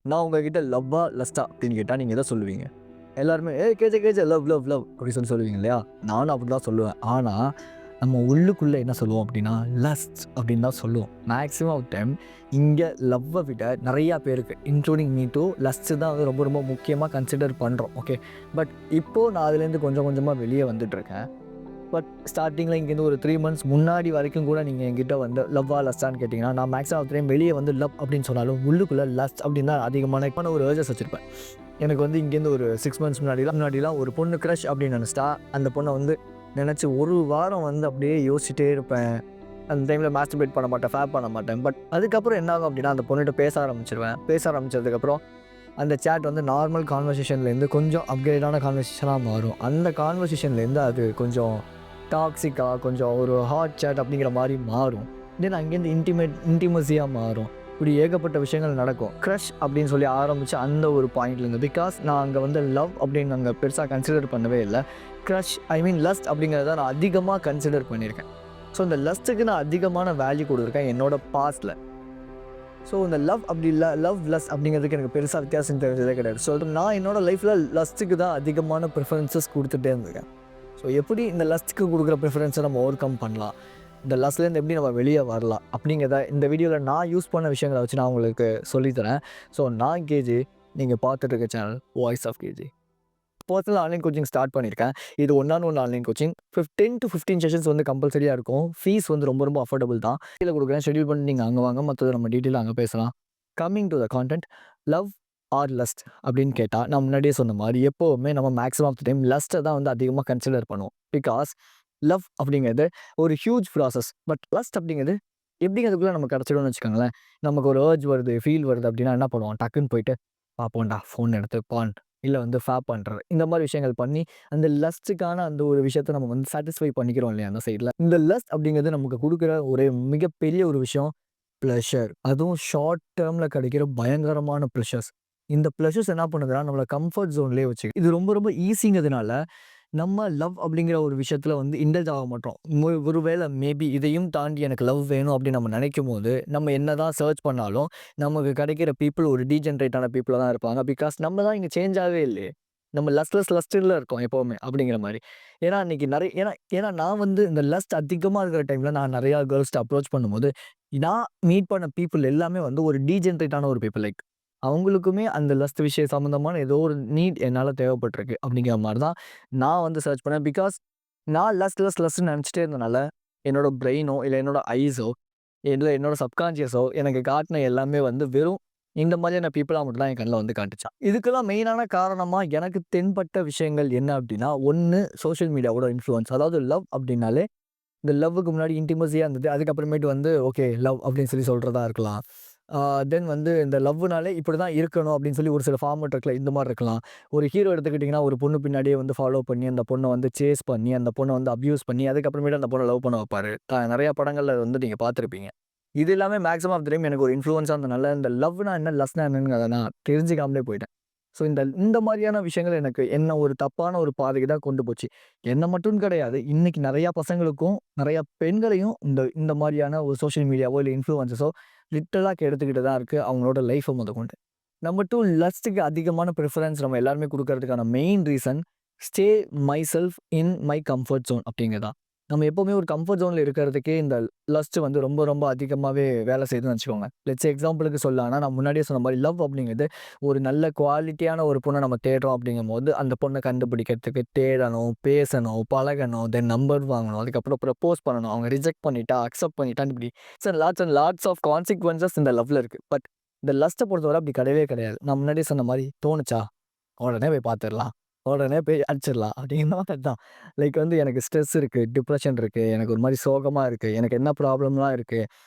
நான் உங்ககிட்ட லவ்வா, லஸ்ட்டா அப்படின்னு கேட்டா நீங்க எத சொல்லுவீங்க? எல்லாருமே "ஏய் KJ KJ love love love" அப்படி சொல்லுவீங்க இல்லையா? நானும் அப்படிதான் சொல்லுவேன். ஆனா, நம்ம உள்ளுக்குள்ள என்ன சொல்லுவோம் அப்படின்னா, லஸ்ட் அப்படின்னு தான் சொல்லுவோம். மேக்ஸிமம் ஆஃப் டைம் இங்க லவ்வ விட நெறையா பேருக்கு இன்க்ளூடிங் மீ டூ லஸ்ட் தான் வந்து ரொம்ப ரொம்ப முக்கியமா கன்சிடர் பண்றோம். ஓகே. பட் இப்போ நான் அதுலேருந்து கொஞ்சம் கொஞ்சமா வெளிய வந்துட்டுருக்கேன். பட் ஸ்டார்ட்டிங்கில் இங்கேருந்து ஒரு 3 மந்த்ஸ் முன்னாடி வரைக்கும் கூட நீங்கள் என்கிட்ட வந்து லவ்வா லஸ்ட்டான்னு கேட்டிங்கன்னா, நான் மேக்ஸிமம் ஆஃப் டைம் வெளியே வந்து லவ் அப்படின்னு சொன்னாலும், உள்ளுக்குள்ளே லஸ்ட் அப்படின்னு தான் அதிகமான ஒரு ஏர்ஜஸ் வச்சிருப்பேன். எனக்கு வந்து இங்கேருந்து ஒரு 6 மந்த்ஸ் முன்னாடிலாம் ஒரு பொண்ணு க்ரஷ் அப்படின்னு நினச்சிட்டா, அந்த பொண்ணை வந்து நினச்சி ஒரு வாரம் வந்து அப்படியே யோசிச்சுட்டே இருப்பேன். அந்த டைமில் மாஸ்டர்பேட் பண்ண மாட்டேன், ஃபேப் பண்ண மாட்டேன். பட் அதுக்கப்புறம் என்ன ஆகும் அப்படின்னா, அந்த பொண்ணுகிட்ட பேச ஆரம்பிச்சிருவேன். பேச ஆரம்பிச்சதுக்கப்புறம் அந்த சேட் வந்து நார்மல் கான்வர்சேஷன்லேருந்து கொஞ்சம் அப்கிரேடான கான்வர்சேஷனாக மாறும். அந்த கான்வர்சேஷன்லேருந்து அது கொஞ்சம் டாக்ஸிக்காக கொஞ்சம் ஒரு ஹாட் சேட் அப்படிங்கிற மாதிரி மாறும். தென் அங்கேருந்து இன்டிமசியாக மாறும். இப்படி ஏகப்பட்ட விஷயங்கள் நடக்கும். க்ரஷ் அப்படின்னு சொல்லி ஆரம்பித்து அந்த ஒரு பாயிண்ட்லேருந்து பிகாஸ் நான் அங்கே வந்து லவ் அப்படின்னு அங்கே பெருசாக கன்சிடர் பண்ணவே இல்லை. க்ரஷ் லஸ்ட் அப்படிங்கிறத நான் அதிகமாக கன்சிடர் பண்ணியிருக்கேன். ஸோ இந்த லஸ்ட்டுக்கு நான் அதிகமான வேல்யூ கொடுத்துருக்கேன் என்னோடய பாஸ்ட்டில். ஸோ இந்த லவ் அப்படி இல்லை லவ் லஸ் அப்படிங்கிறதுக்கு எனக்கு பெருசாக வித்தியாசம் தெரிஞ்சதே கிடையாது. ஸோ நான் என்னோடய லைஃப்பில் லஸ்ட்டுக்கு தான் அதிகமான ப்ரிஃபரன்சஸ் கொடுத்துட்டே இருந்திருக்கேன். ஸோ எப்படி இந்த லஸ்ட்டுக்கு கொடுக்குற ப்ரிஃபரன்ஸை நம்ம ஓவர் கம் பண்ணலாம், இந்த லஸ்ட்லேருந்து எப்படி நம்ம வெளியே வரலாம் அப்படிங்கிறத இந்த வீடியோவில் நான் யூஸ் பண்ண விஷயங்களை வச்சு நான் உங்களுக்கு சொல்லித்தரேன். ஸோ நான் கேஜி, நீங்கள் பார்த்துட்டு இருக்க channel voice half KG. Personal online coaching start பண்ணியிருக்கேன். இது 1-on-1 online coaching 10 to 15 sessions வந்து கம்பல்சரியாக இருக்கும். ஃபீஸ் வந்து ரொம்ப ரொம்ப அஃபோர்டபுள் தான். கீழே கொடுக்குறேன், ஷெட்யூல் பண்ணி நீங்கள் அங்கே வாங்க, மற்றது நம்ம டீட்டெயிலாக அங்கே பேசலாம். Coming to the content, love or lust அப்படின்னு கேட்டால் நான் முன்னாடியே சொன்ன மாதிரி எப்போவுமே நம்ம மேக்ஸிமம் ஆஃப் த டைம் லஸ்ட்டை தான் வந்து அதிகமாக கன்சிடர் பண்ணுவோம். பிகாஸ் லவ் அப்படிங்கிறது ஒரு ஹியூஜ் ப்ராசஸ். பட் லஸ்ட் அப்படிங்கிறது எப்படிங்கிறதுக்குள்ளே நம்ம கிடச்சிடும்னு வச்சுக்கோங்களேன். நமக்கு ஒரு ஏர்ஜ் வருது, ஃபீல் வருது அப்படின்னா என்ன பண்ணுவோம், டக்குன்னு போயிட்டு பார்ப்போம்டா ஃபோன் எடுத்து பான் இல்லை வந்து ஃபேப் பண்ணுறது, இந்த மாதிரி விஷயங்கள் பண்ணி அந்த லஸ்ட்டுக்கான அந்த ஒரு விஷயத்தை நம்ம வந்து சாட்டிஸ்ஃபை பண்ணிக்கிறோம் இல்லையா அந்த சைடில். இந்த லஸ்ட் அப்படிங்கிறது நமக்கு கொடுக்குற ஒரு மிகப்பெரிய ஒரு விஷயம் ப்ளஷர். அதுவும் ஷார்ட் டேர்மில் கிடைக்கிற பயங்கரமான ப்ளஷர்ஸ். இந்த ப்ளஷர்ஸ் என்ன பண்ணுதுன்னா நம்மளை கம்ஃபர்ட் ஜோன்லேயே வச்சு இது ரொம்ப ரொம்ப ஈஸிங்கிறதுனால நம்ம லவ் அப்படிங்கிற ஒரு விஷயத்தில் வந்து இண்டல்ஜ் ஆக மாட்டோம். ஒருவேளை மேபி இதையும் தாண்டி எனக்கு லவ் வேணும் அப்படின்னு நம்ம நினைக்கும் போது நம்ம என்ன தான் சர்ச் பண்ணாலும் நமக்கு கிடைக்கிற பீப்புள் ஒரு டீஜென்ரேட்டான பீப்புளாக தான் இருப்பாங்க. பிகாஸ் நம்ம தான் இங்கே சேஞ்ச் ஆகவே இல்லையே. நம்ம லஸ்ட்டில் இருக்கோம் எப்போவுமே அப்படிங்கிற மாதிரி. ஏன்னா அன்றைக்கி நிறைய ஏன்னா நான் வந்து இந்த லஸ்ட் அதிகமாக இருக்கிற டைமில் நான் நிறையா கேர்ள்ஸ்ட்டு அப்ரோச் பண்ணும்போது நான் மீட் பண்ண பீப்புள் எல்லாமே வந்து ஒரு டீஜென்ரேட்டான ஒரு பீப்புள். லைக் அவங்களுக்குமே அந்த லஸ்ட் விஷயம் சம்மந்தமான ஏதோ ஒரு நீட் என்னால் தேவைப்பட்டிருக்கு அப்படிங்கிற மாதிரி தான் நான் வந்து சர்ச் பண்ணேன். பிகாஸ் நான் லஸ்ட்ன்னு நினச்சிட்டே இருந்தனால என்னோட பிரெயினோ இல்லை என்னோட ஐஸோ இல்லை என்னோட சப்கான்ஷியஸோ எனக்கு காட்டின எல்லாமே வந்து வெறும் இந்த மாதிரியான பீப்புளாக மட்டும் தான் என் கண்ணில் வந்து காட்டுச்சான். இதுக்கெல்லாம் மெயினான காரணமாக எனக்கு தென்பட்ட விஷயங்கள் என்ன அப்படின்னா, ஒன்று சோஷியல் மீடியாவோட இன்ஃப்ளூயன்ஸ். அதாவது லவ் அப்படின்னாலே இந்த லவ்வுக்கு முன்னாடி இன்டிமசியாக இருந்தது. அதுக்கப்புறமேட்டு வந்து ஓகே லவ் அப்படின்னு சொல்லி சொல்கிறதா இருக்கலாம். தென் வந்து இந்த லவ்வுனாலே இப்படி தான் இருக்கணும் அப்படின்னு சொல்லி ஒரு சில ஃபார்மேட் இருக்குல்ல, இந்த மாதிரி இருக்கலாம். ஒரு ஹீரோ எடுத்துக்கிட்டிங்கன்னா ஒரு பொண்ணு பின்னாடியே வந்து ஃபாலோ பண்ணி அந்த பொண்ணை வந்து சேஸ் பண்ணி அந்த பொண்ணை வந்து அப்யூஸ் பண்ணி அதுக்கப்புறமேட்டு அந்த பொண்ணை லவ் பண்ண வைப்பாரு. நிறையா படங்கள்ல வந்து நீங்கள் பார்த்துருப்பீங்க. இது எல்லாமே மேக்ஸிமம் ஆஃப் த டைம் எனக்கு ஒரு இன்ஃப்ளூயன்ஸாக இருந்தனால இந்த லவ்னா என்ன லஸ்னா என்னன்னு அதை நான் தெரிஞ்சுக்காமலே போயிட்டேன். ஸோ இந்த இந்த மாதிரியான விஷயங்கள் எனக்கு என்ன ஒரு தப்பான ஒரு பாதைக்கு தான் கொண்டு போச்சு. என்ன மட்டும் கிடையாது. இன்னைக்கு நிறையா பசங்களுக்கும் நிறையா பெண்களையும் இந்த இந்த மாதிரியான ஒரு சோஷியல் மீடியாவோ இல்லை இன்ஃப்ளூயன்சஸோ லிட்டரலா கெடுத்துக்கிட்டு தான் இருக்கு அவங்களோட லைஃப்பை முதற்கொண்டு. நம்பர் 2 லஸ்ட்டுக்கு அதிகமான ப்ரிஃபரன்ஸ் நம்ம எல்லாருமே குடுக்கறதுக்கான main reason stay myself in my comfort zone அப்படிங்கிறது தான். நம்ம எப்பவுமே ஒரு கம்ஃபர்ட் ஜோன்ல இருக்கிறதுக்கே இந்த லஸ்ட் வந்து ரொம்ப ரொம்ப அதிகமாவே வேலை செய்யுதுன்னு வச்சுக்கோங்க. லெட்ஸ் எக்ஸாம்பிளுக்கு சொல்லலாம்னா, நான் முன்னாடியே சொன்ன மாரி லவ் அப்படிங்கிறது ஒரு நல்ல குவாலிட்டியான ஒரு பொண்ண நம்ம தேடுறோம் அப்படிங்கும்போது, அந்த பொண்ண கண்டுபிடிக்கிறதுக்கு தேடணும், பேசணும், பழகணும், தென் நம்பர் வாங்கணும், அதுக்கப்புறம் ப்ரப்போஸ் பண்ணணும். அவங்க ரிஜெக்ட் பண்ணிட்டா, அக்செப்ட் பண்ணிட்டான்னு இப்படி அண்ட் லாட்ஸ் ஆஃப் கான்சிக்வென்சஸ் இந்த லவ்ல இருக்கு. பட் இந்த லஸ்ட்ட பொறுத்தவரை அப்படி கிடையவே கிடையாது. நான் முன்னாடியே சொன்ன மாரி தோணுச்சா, உடனே போய் பார்த்துரலாம். உடனே போய் அடிச்சிடலாம் அப்படிங்கிற மாதிரி தான். லைக் வந்து எனக்கு ஸ்ட்ரெஸ் இருக்கு, டிப்ரஷன் இருக்கு, எனக்கு ஒரு மாரி சோகமா இருக்கு, எனக்கு என்ன ப்ராப்ளம்லாம் இருக்கு.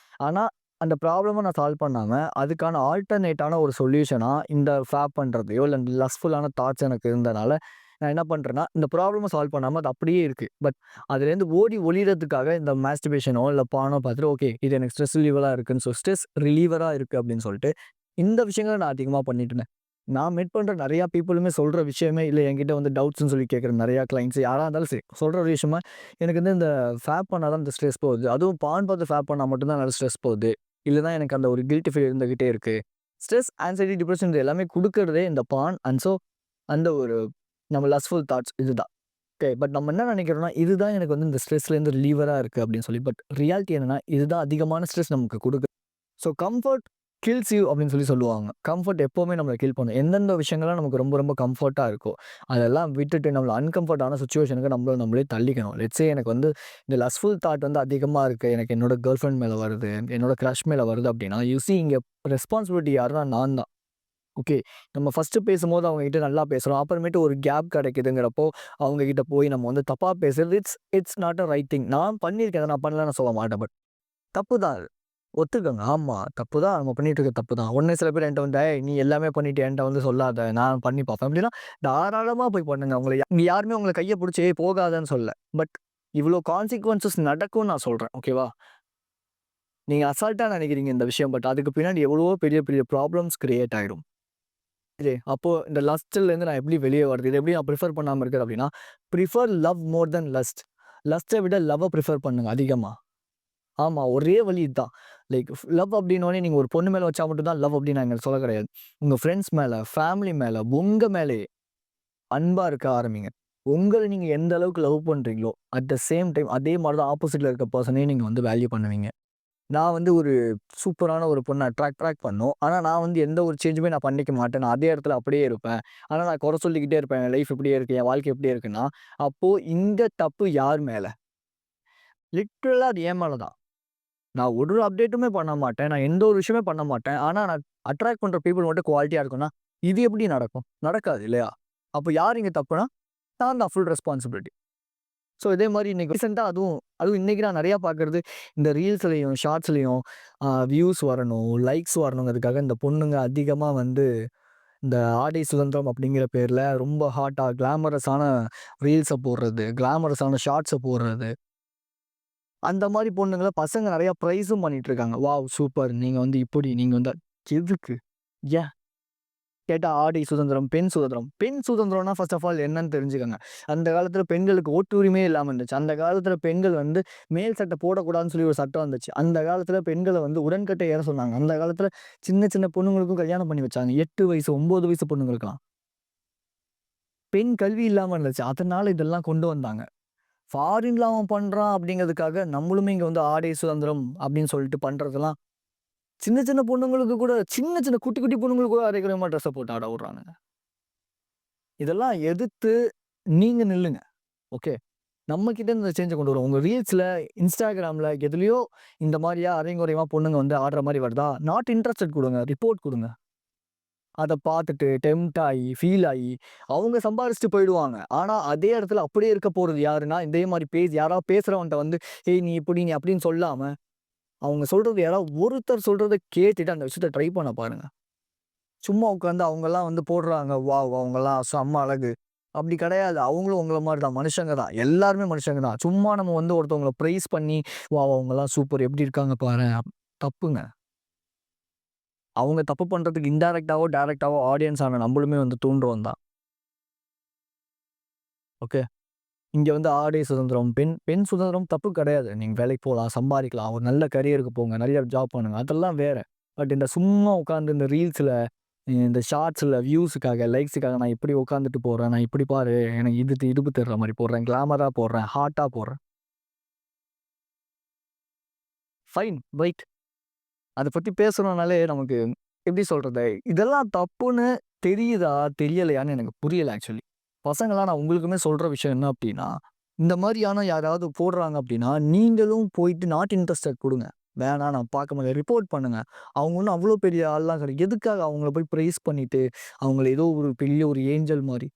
ஆனா, அந்த ப்ராப்ளம நான் சால்வ் பண்ணாம, அதுக்கான ஆல்டர்னேட்டான ஒரு சொல்யூஷனா இந்த ஃபேப் பண்றதையோ, இல்ல லஸ்ட்ஃபுல்லான தாட்ஸ் எனக்கு இருந்தனால, நான் என்ன பண்றேன்னா, இந்த ப்ராப்ளம சால்வ் பண்ணாம அது அப்படியே இருக்கு. பட் அதுலேருந்து ஓடி ஒளியறதுக்காக இந்த மாஸ்டர்பேஷனோ, இல்ல பானோ பார்த்துட்டு, ஓகே இது எனக்கு ஸ்ட்ரெஸ் ரிலீவரா இருக்குன்னு ஸ்ட்ரெஸ் ரிலீவரா இருக்கு அப்படின்னு சொல்லிட்டு, இந்த விஷயங்கள நான் அதிகமா பண்ணிட்டு இருந்தேன். நான் மீட் பண்ற நெறைய பீப்பிளுமே சொல்ற விஷயமே இல்ல என்கிட்ட வந்து டவுட்ஸ்ன்னு சொல்லி கேட்குற நெறைய கிளையண்ட்ஸ் யாரா இருந்தாலும் சரி, சொல்ற ஒரு விஷயமா எனக்கு வந்து இந்த ஃபேப் பண்ணா தான் இந்த ஸ்ட்ரெஸ் போகுது. அதுவும் பான் பார்த்து ஃபேப் பண்ணா மட்டும் தான் என்னால ஸ்ட்ரெஸ் போகுது. இல்லன்னா எனக்கு அந்த ஒரு கில்ட்டி ஃபீல் இருந்துகிட்டே இருக்கு. ஸ்ட்ரெஸ், ஆங்ஸைட்டி, டிப்ரஷன் இது எல்லாமே குடுக்குறதே இந்த பான் அண்ட் ஸோ அந்த ஒரு நம்ம லஸ்ட்ஃபுல் தாட்ஸ் இதுதான். ஓகே. பட் நம்ம என்ன நினைக்கிறோம்னா, இதுதான் எனக்கு வந்து இந்த ஸ்ட்ரெஸ்லேருந்து ரிலீவரா இருக்கு அப்படின்னு சொல்லி. பட் ரியாலிட்டி என்னன்னா, இதுதான் அதிகமான ஸ்ட்ரெஸ் நமக்கு குடுக்குது. ஸோ கம்ஃபர்ட் கில்ஸ் யூ அப்படின்னு சொல்லுவாங்க. கம்ஃபர்ட் எப்பவுமே நம்மள கில் பண்ணும். எந்தெந்த விஷயங்கள்லாம் நமக்கு ரொம்ப ரொம்ப கம்ஃபர்ட்டா இருக்கோ, அதெல்லாம் விட்டுட்டு நம்மள அன்கம்ஃபர்ட்டான சிச்சுவேஷனுக்கு நம்மள நம்மளே தள்ளிக்கணும். லெட்ஸ் சே எனக்கு வந்து இந்த லஸ்ட்ஃபுல் தாட் வந்து அதிகமா இருக்கு. எனக்கு என்னோட கேர்ள் ஃபிரெண்ட் மேல வருது, என்னோட கிரஷ் மேல வருது அப்படின்னா, யூ சி இங்க ரெஸ்பான்சிபிலிட்டி யாருன்னா நான் தான். ஓகே. நம்ம ஃபர்ஸ்ட்டு பேசும்போது அவங்க கிட்ட நல்லா பேசுறோம். அப்புறமேட்டு ஒரு கேப் கிடைக்குதுங்கிறப்போ, அவங்க கிட்ட போய் நம்ம வந்து தப்பா பேசுறது it's it's not a right thing. நான் பண்ணியிருக்கேன். நான் பண்ணலன்னு சொல்ல மாட்டேன். பட் தப்பு தான் அது. ஒத்துக்கங்க. ஆமா. தப்பு தான். நம்ம பண்ணிட்டு இருக்க தப்பு தான். உடனே சில பேர் என்ட்ட வந்து, "ஏய் நீ எல்லாமே பண்ணிட்டு என்ட்ட வந்து சொல்லாத. நான் பண்ணி பார்ப்பேன்." அப்படின்னா, தாராளமா போய் பண்ணுங்க. இங்க யாருமே உங்கள கைய புடிச்சு, "ஏய் போகாதன்னு" சொல்லல. பட் இவ்ளோ கான்சிக்வென்சஸ் நடக்கும்னு நான் சொல்றேன். ஓகேவா? நீங்க அசால்ட்டா நினைக்கிறீங்க இந்த விஷயம். பட் அதுக்கு பின்னாடி எவ்வளவோ பெரிய பெரிய ப்ராப்ளம்ஸ் கிரியேட் ஆயிடும். அப்போ இந்த லஸ்ட்லேருந்து நான் எப்படி வெளிய வரது? இத எப்படி நான் ப்ரிஃபர் பண்ணாம இருக்கிறது அப்படின்னா, ப்ரிஃபர் லவ் மோர் தென் லஸ்ட். லஸ்ட்ட விட லவ்வ ப்ரிஃபர் பண்ணுங்க அதிகமா. ஆமா. ஒரே வழி இதான். லைக் லவ் அப்டின்னோனே நீங்க ஒரு பொண்ணு மேல வச்சா மட்டும் தான் லவ் அப்டின்னு நான் இங்க சொல்ல கிடையாது. உங்க ஃப்ரெண்ட்ஸ் மேல, ஃபேமிலி மேல, உங்க மேலயே அன்பா இருக்க ஆரம்பிங்க. உங்கள நீங்க எந்த அளவுக்கு லவ் பண்றீங்களோ, அட் த சேம் டைம் அதே மாரி தான் ஆப்போசிட்ல இருக்க பெர்சனையும் நீங்க வந்து வேல்யூ பண்ணுவீங்க. நான் வந்து ஒரு சூப்பரான ஒரு பொண்ண அட்ராக்ட் பண்ணும். ஆனா நான் வந்து எந்த ஒரு சேஞ்சுமே நான் பண்ணிக்க மாட்டேன். நான் அதே இடத்துல அப்படியே இருப்பேன். ஆனா நான் குறை சொல்லிக்கிட்டே இருப்பேன். என் லைஃப் இப்படியே இருக்கு. என் வாழ்க்கை இப்படியே இருக்குன்னா, அப்போ இந்த தப்பு யார் மேல? லிட்டரலா அது என் மேல தான். நான் ஒரு அப்டேட்டுமே பண்ண மாட்டேன். நான் எந்த ஒரு விஷயமே பண்ண மாட்டேன். ஆனா நான் அட்ராக்ட் பண்ற பீப்பிள் மட்டும் குவாலிட்டியா இருக்கும்னா, இது எப்படி நடக்கும்? நடக்காது இல்லையா? அப்ப யார் இங்க தப்புனா, நான் தான் ஃபுல் ரெஸ்பான்சிபிலிட்டி. ஸோ இதே மாரி இன்னைக்கு ரீசென்ட்டா அதுவும் அதுவும் இன்னைக்கு நான் நெறையா பார்க்குறது, இந்த ரீல்ஸ்லயும், ஷார்ட்ஸ்லயும் வியூஸ் வரணும், லைக்ஸ் வரணுங்கிறதுக்காக இந்த பொண்ணுங்க அதிகமா வந்து இந்த ஆடை சுதந்திரம் அப்படிங்கிற பேர்ல ரொம்ப ஹாட்டா கிளாமரஸான ரீல்ஸ போடுறது, கிளாமரஸான ஷார்ட்ஸ போடுறது. அந்த மாரி பொண்ணுங்கள பசங்க நெறைய பிரைஸும் பண்ணிட்டு இருக்காங்க. வாவ்! சூப்பர். நீங்க வந்து இப்படி, நீங்க வந்து எதுக்கு? ஏன்? கேட்டா ஆடை சுதந்திரம், பெண் சுதந்திரம். பெண் சுதந்திரம்னா ஃபர்ஸ்ட் ஆஃப் ஆல் என்னன்னு தெரிஞ்சுக்கங்க. அந்த காலத்தில பெண்களுக்கு ஓட்டு உரிமையே இல்லாம இருந்துச்சு. அந்த காலத்தில பெண்கள் வந்து மேல் சட்டை போடக்கூடாதுன்னு சொல்லி ஒரு சட்டம் வந்துச்சு. அந்த காலத்தில பெண்கள வந்து உடன்கட்டை ஏற சொன்னாங்க. அந்த காலத்தில சின்ன சின்ன பொண்ணுங்களுக்கும் கல்யாணம் பண்ணி வச்சாங்க. 8 வயசு, 9 வயசு பொண்ணுங்களுக்கெல்லாம். பெண் கல்வி இல்லாம இருந்துச்சு. அதனால இதெல்லாம் கொண்டு வந்தாங்க. ஃபாரின்ல அவன் பண்றான் அப்படிங்கிறதுக்காக நம்மளுமே இங்க வந்து ஆடை சுதந்திரம் அப்படின்னு சொல்லிட்டு பண்றதெல்லாம் சின்ன சின்ன பொண்ணுங்களுக்கு கூட சின்ன சின்ன குட்டி குட்டி பொண்ணுங்களுக்கு கூட அரைக்குற மாரி ட்ரெஸ்ஸ போட்டு ஆட விடுறானுங்க. இதெல்லாம் எதிர்த்து நீங்க நில்லுங்க. ஓகே. நம்ம கிட்ட இருந்து இந்த சேஞ்ச கொண்டு வருவோம். உங்க ரீல்ஸ்ல, Instagramல எதுலயோ இந்த மாரியா அரையும் பொண்ணுங்க வந்து ஆடுற மாரி வருதா? நாட் இன்ட்ரஸ்டட் குடுங்க. ரிப்போர்ட் குடுங்க. அத பார்த்துட்டு டெம்ப்ட் ஆயி, ஃபீல் ஆயி, அவங்க சம்பாரிச்சுட்டு போயிடுவாங்க. ஆனா, அதே இடத்துல அப்படியே இருக்க போறது யாருன்னா, இதே மாரி யாராவது பேசுறவன்ட்ட வந்து, "ஏய் நீ இப்படி, நீ அப்படின்னு" சொல்லாம, அவங்க சொல்றது யாராவது ஒருத்தர் சொல்றத கேட்டுட்டு அந்த விஷயத்த ட்ரை பண்ண பாருங்க. சும்மா உட்காந்து அவங்கலாம் வந்து போடுறாங்க. வாவ்! அவங்கலாம் செம்ம அழகு. அப்படி கிடையாது. அவங்களும் உங்கள மாரி தான். மனுஷங்க தான். எல்லாருமே மனுஷங்க தான். சும்மா நம்ம வந்து ஒருத்தவங்கள பிரைஸ் பண்ணி, வாவ்! அவங்கலாம் சூப்பர் எப்படி இருக்காங்க பாரேன். தப்புங்க. அவங்க தப்பு பண்றதுக்கு இன்டைரக்ட்டாவோ, டைரக்ட்டாவோ ஆடியன்ஸ் ஆன நம்மளுமே வந்து தூண்டுறோம் தான். ஓகே. இங்க வந்து ஆடை சுதந்திரம், பெண் பெண் சுதந்திரம் தப்பு கிடையாது. நீங்க வேலைக்கு போலாம், சம்பாரிக்கலாம், ஒரு நல்ல கரியருக்கு போங்க, நிறைய ஜாப் பண்ணுங்க. அதெல்லாம் வேற. பட் இந்த சும்மா உட்கார்ந்து இந்த ரீல்ஸ்ல, இந்த ஷார்ட்ஸ்ல வியூஸுக்காக, லைக்ஸுக்காக நான் இப்படி உட்கார்ந்துட்டு போறேன். நான் இப்படி பாரு, எனக்கு இடுப்பு தெரிற மாரி போடுறேன், கிளாமரா போடுறேன், ஹாட்டா போடுறேன். Fine, right. அத பத்தி பேசணும்னாலே நமக்கு எப்படி சொல்றது? இதெல்லாம் தப்புன்னு தெரியுதா? தெரியலையான்னு எனக்கு புரியல ஆக்சுவலி. பசங்களா நான் உங்களுக்குமே சொல்ற விஷயம் என்ன அப்டின்னா, இந்த மாரியான யாராவது போடுறாங்க அப்டின்னா, நீங்களும் போயிட்டு நாட் இன்ட்ரஸ்டட் குடுங்க. வேணாம் நான் பார்க்க மாட்டேன். ரிப்போர்ட் பண்ணுங்க. அவங்க ஒண்ணும் அவ்ளோ பெரிய ஆள்லாம் கிடையாது. எதுக்காக அவங்கள போய் பிரைஸ் பண்ணிட்டு, அவங்கள ஏதோ ஒரு பெரிய ஒரு ஏஞ்சல் மாரி.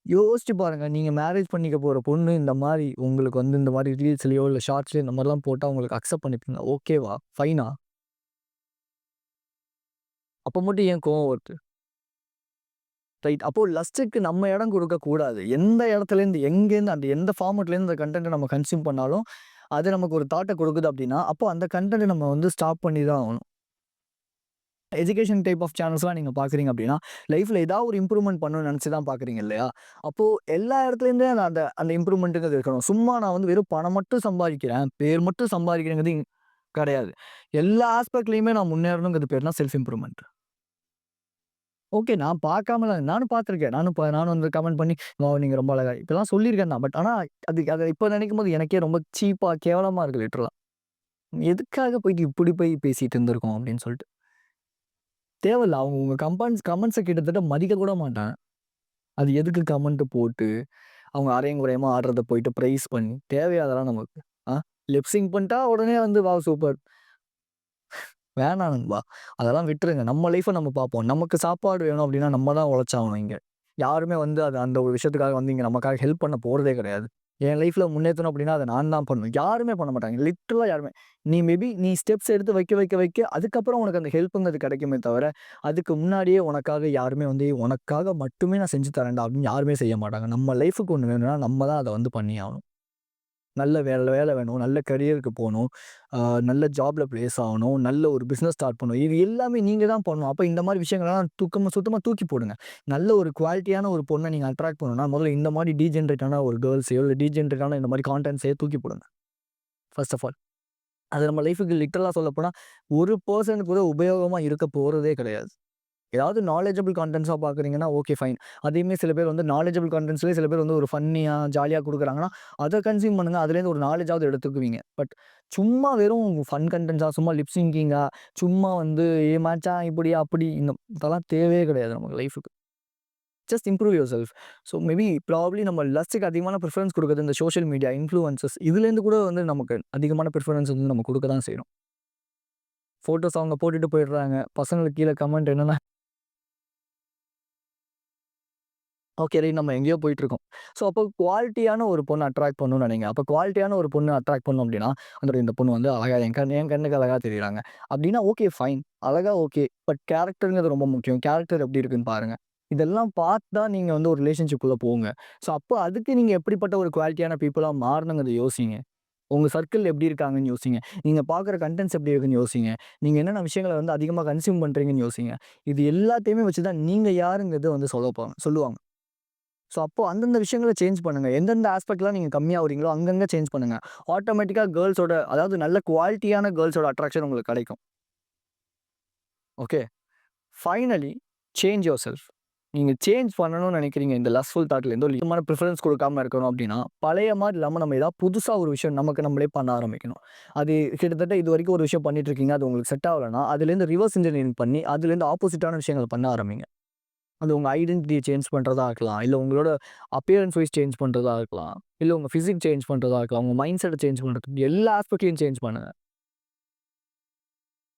யோசிச்சு பாருங்க. நீங்க மேரேஜ் பண்ணிக்க போற பொண்ணு இந்த மாரி உங்களுக்கு வந்து இந்த மாரி ரீல்ஸ்லயோ, இல்ல ஷார்ட்ஸ்லயோ இந்த மாரிலாம் போட்டா உங்களுக்கு அக்செப்ட் பண்ணிப்பீங்களா? ஓகேவா? ஃபைனா? அப்ப மட்டும் ஏன் கோவம் வருது? ரைட். அப்போ லஸ்ட்டுக்கு நம்ம இடம் குடுக்கக் கூடாது. எந்த இடத்துலேருந்து, எங்கேருந்து, அந்த எந்த ஃபார்மட்லேருந்து அந்த கன்டென்ட்ட நம்ம கன்சியூம் பண்ணாலும், அது நமக்கு ஒரு தாட்ட குடுக்குது அப்டின்னா, அப்போ அந்த கன்டென்ட்ட நம்ம வந்து ஸ்டாப் பண்ணி தான் ஆகணும். எஜுகேஷன் டைப் ஆஃப் சேனல்ஸ்லாம் நீங்க பார்க்குறீங்க அப்டின்னா, லைஃப்ல ஏதாவது ஒரு இம்ப்ரூவ்மென்ட் பண்ணணும்னு நெனச்சு தான் பார்க்குறீங்க இல்லையா? அப்போ எல்லா இடத்துலேருந்தே அந்த அந்த இம்ப்ரூவ்மென்ட்ங்கிறது இருக்கணும். சும்மா நான் வந்து வெறும் பணம் மட்டும் சம்பாதிக்கிறேன், பேர் மட்டும் சம்பாதிக்கிறேங்கிறது கிடையாது. எல்லா ஆஸ்பெக்ட்லயுமே நான் முன்னேறணுங்கிறது பேர் தான் செல்ஃப் இம்ப்ரூவ்மென்ட். ஓகே. நான் பார்க்காமலாம் நானும் பார்த்துருக்கேன். நானும் வந்து கமெண்ட் பண்ணி, "வாவ்! நீங்க ரொம்ப அழகா" இப்படிலாம் சொல்லியிருக்கேன் தான். பட் ஆனா அத இப்ப நினைக்கும்போது எனக்கே ரொம்ப சீப்பா, கேவலமா இருக்கு லிட்டரலா. எதுக்காக போயிட்டு இப்படி போய் பேசிட்டு இருந்திருக்கோம் அப்படின்னு சொல்லிட்டு. தேவையில்ல. அவங்க உங்க கமெண்ட்ஸ கிட்டத்தட்ட மதிக்க கூட மாட்டாங்க. அது எதுக்கு கமெண்ட் போட்டு, அவங்க அரையும் குறையுமா ஆடுறத போயிட்டு பிரைஸ் பண்ணி, தேவையா அதெல்லாம் நமக்கு? ஆ லிப் சிங்க் பண்ணிட்டா உடனே வந்து வாவ் சூப்பர். வேணாம் நண்பா. அதெல்லாம் விட்டுருங்க. நம்ம லைஃப நம்ம பார்ப்போம். நமக்கு சாப்பாடு வேணும் அப்டின்னா நம்ம தான் உழைச்சாகணும் இங்க. யாருமே வந்து அந்த ஒரு விஷயத்துக்காக வந்து இங்க நமக்காக ஹெல்ப் பண்ண போறதே கிடையாது. என் லைஃப்ல முன்னேத்தணும் அப்டின்னா அத நான் தான் பண்ணணும். யாருமே பண்ண மாட்டாங்க. லிட்டரலா யாருமே. நீ ஸ்டெப்ஸ் எடுத்து வைக்க அதுக்கப்புறம் உனக்கு அந்த ஹெல்ப்ங்கிறது கிடைக்குமே தவிர, அதுக்கு முன்னாடியே உனக்காக யாருமே வந்து உனக்காக மட்டுமே நான் செஞ்சு தரேன்டா அப்டின்னு யாருமே செய்ய மாட்டாங்க. நம்ம லைஃப்க்கு ஒண்ணு வேணும்னா நம்ம தான் அத வந்து பண்ணியே ஆகணும். நல்ல வேலை வேணும். நல்ல கரியருக்கு போணும். அ நல்ல ஜாப்ல பிளேஸ் ஆவணும். நல்ல ஒரு பிசினஸ் ஸ்டார்ட் பண்ணணும். இது எல்லாமே நீங்க தான் பண்ணணும். அப்ப இந்த மாரி விஷயங்கள்லாம் சுத்தமா தூக்கி போடுங்க. நல்ல ஒரு குவாலிட்டியான ஒரு பொண்ண நீங்க அட்ராக்ட் பண்ணணும்னா, முதல்ல இந்த மாரி டீஜெனரேட்டான ஒரு கேர்ள்ஸயோ, இல்ல டீஜெனரேட்டான இந்த மாரி கான்டென்ட்ஸயோ தூக்கி போடுங்க. First of all. அது நம்ம லைஃப்க்கு லிட்டரலா சொல்லப்போனா, ஒரு பெர்சனுக்கு கூட உபயோகமா இருக்க போறதே கிடையாது. ஏதாவது நாலெட்ஜபிள் கான்டென்ட்ஸா பார்க்குறீங்கன்னா, ஓகே ஃபைன். அதையுமே சில பேர் வந்து நாலெட்ஜபிள் கான்டென்ட்ஸ்லயே சில பேர் வந்து ஒரு ஃபன்னியா, ஜாலியா குடுக்குறாங்கன்னா, அத கன்சியூம் பண்ணுங்க. அதுலேருந்து ஒரு நாலேட்ஜாவது எடுத்துக்குவீங்க. பட் சும்மா வெறும் ஃபன் கன்டென்ட்ஸா, சும்மா லிப் சிங்கிங்கா, சும்மா வந்து மச்சான் இப்படி, அப்படி இதெல்லாம் தேவையே கிடையாது நமக்கு லைஃப்க்கு. Just improve yourself. So maybe probably நம்ம லஸ்ட்க்கு அதிகமான பிரிஃபரன்ஸ் குடுக்குறது இந்த சோசியல் மீடியா இன்ஃப்ளூயன்சஸ் இதுலேருந்து கூட வந்து நமக்கு அதிகமான பிரிஃபரன்ஸ் வந்து நம்ம குடுக்க தான் செய்றோம். ஃபோட்டோஸ் அவங்க போட்டுட்டு போயிடுறாங்க. பசங்களுக்கு கீழ கமெண்ட் என்னன்னா ஓகே. ரைட் நம்ம எங்கேயோ போயிட்டுருக்கோம். ஸோ அப்போ குவாலிட்டியான ஒரு பொண்ண அட்ராக்ட் பண்ணணும்னு நெனைங்க. அப்போ குவாலிட்டியான ஒரு பொண்ண அட்ராக்ட் பண்ணணும் அப்டின்னா, இந்த பொண்ணு வந்து அழகா என் கண்ணுக்கு அழகா தெரியிறாங்க. அப்டின்னா ஓகே ஃபைன். அழகா ஓகே. பட் கேரக்டர்ங்கிறது ரொம்ப முக்கியம். கேரக்டர் எப்டி இருக்குன்னு பாருங்க. இதெல்லாம் பார்த்து தான் நீங்க வந்து ஒரு ரிலேஷன்ஷிப்குள்ள போங்க. ஸோ அப்போ அதுக்கு நீங்க எப்படிப்பட்ட ஒரு குவாலிட்டியான பீப்பிளா மாறணுங்கிறத யோசிங்க. உங்க சர்க்கிள் எப்டி இருக்காங்கன்னு யோசிங்க. நீங்க பார்க்குற கன்டென்ட்ஸ் எப்டி இருக்குன்னு யோசிங்க. நீங்க என்னென்ன விஷயங்கள வந்து அதிகமா கன்சியூம் பண்றீங்கன்னு யோசிங்க. இது எல்லாத்தையுமே வச்சு தான் நீங்க யாருங்கிறத வந்து சொல்லுவாங்க. ஸோ, அப்போ அந்தந்த விஷயங்கள சேஞ்ச் பண்ணுங்க. எந்தெந்த ஆஸ்பெக்ட்லாம் நீங்க கம்மியா வரீங்களோ, அங்கங்க சேஞ்ச் பண்ணுங்க. ஆட்டோமேட்டிக்கா கேர்ல்ஸோட அதாவது நல்ல குவாலிட்டியான கேர்ல்ஸோட அட்ராக்ஷன் உங்களுக்கு கிடைக்கும். Okay. Finally change your self. நீங்க சேஞ்ச் பண்ணணும்னு நினைக்கிறீங்க. இந்த லஸ்ட்ஃபுல் தாட்லேருந்து ஒரு விதமான பிரிஃபரன்ஸ் கொடுக்காம இருக்கணும் அப்டின்னா, பழைய மாரி இல்லாம நம்ம ஏதாவது புதுசா ஒரு விஷயம் நமக்கு நம்மளே பண்ண ஆரம்பிக்கணும். அது கிட்டத்தட்ட இதுவரைக்கும் ஒரு விஷயம் பண்ணிட்டு இருக்கீங்க. அது உங்களுக்கு செட் ஆவலன்னா, அதுலேருந்து ரிவர்ஸ் இன்ஜினியரிங் பண்ணி, அதுலேருந்து ஆப்போசிட்டான விஷயங்கள பண்ண ஆரம்பிங்க. அது உங்க ஐடென்டிட்டிய சேஞ்ச் பண்றதா இருக்கலாம். இல்ல உங்களோட அப்பியரன்ஸ் வைஸ் சேஞ்ச் பண்றதா இருக்கலாம். இல்ல உங்க பிசிக் சேஞ்ச் பண்றதா இருக்கலாம். உங்க மைண்ட் செட்ட சேஞ்ச் பண்றது எல்லா ஆஸ்பெக்ட்லயும் சேஞ்ச் பண்ணுங்க.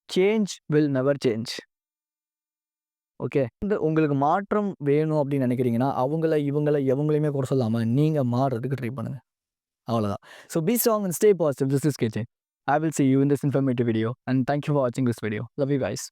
Change will never change. Okay. உங்களுக்கு மாற்றம் வேணும் அப்படின்னு நினைக்கிறீங்கன்னா, இவங்கள எவங்களையுமே குறை சொல்லாம நீங்க மாறுறதுக்கு ட்ரை பண்ணுங்க. அவ்வளவுதான். So be strong and stay positive. This is KJ. I will see you in this informative video and thank you for watching this video. Love you guys.